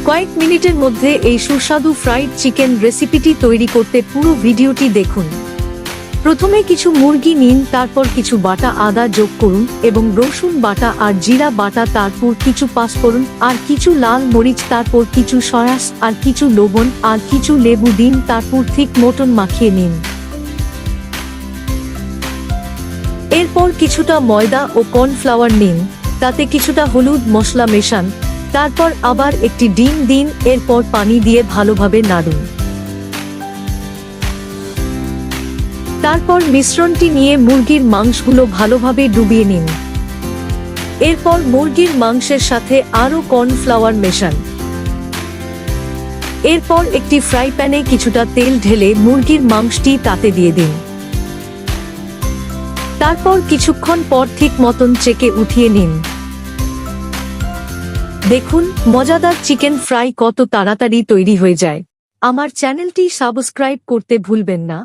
কয়েক মিনিটের মধ্যে এই সুস্বাদু ফ্রাইড চিকেন রেসিপিটি তৈরি করতে পুরো ভিডিওটি দেখুন। প্রথমে কিছু মুরগি নিন, তারপর কিছু বাটা আদা যোগ করুন এবং রসুন বাটা আর জিরা বাটা, তারপর কিছু পাঁচফোড়ন আর কিছু লাল মরিচ, তারপর কিছু সয়াস আর কিছু লবণ আর কিছু লেবু দিন, তারপর ঠিক মটন মাখিয়ে নিন। এরপর কিছুটা ময়দা ও কর্নফ্লাওয়ার নিন, তাতে কিছুটা হলুদ মশলা মেশান, তারপর আবার একটি ডিম দিন, এরপর পানি দিয়ে ভালোভাবে নাড়ুন। তারপর মিশ্রণটি নিয়ে মুরগির মাংসগুলো ভালোভাবে ডুবিয়ে নিন। এরপর মুরগির মাংসের সাথে আরও কর্নফ্লাওয়ার মেশান। এরপর একটি ফ্রাই প্যানে কিছুটা তেল ঢেলে মুরগির মাংসটি তাতে দিয়ে দিন। তারপর কিছুক্ষণ পর ঠিক মতন চেকে উঠিয়ে নিন। দেখুন মজাদার চিকেন ফ্রাই কত তাড়াতাড়ি তৈরি হয়ে যায়। আমার চ্যানেলটি সাবস্ক্রাইব করতে ভুলবেন না।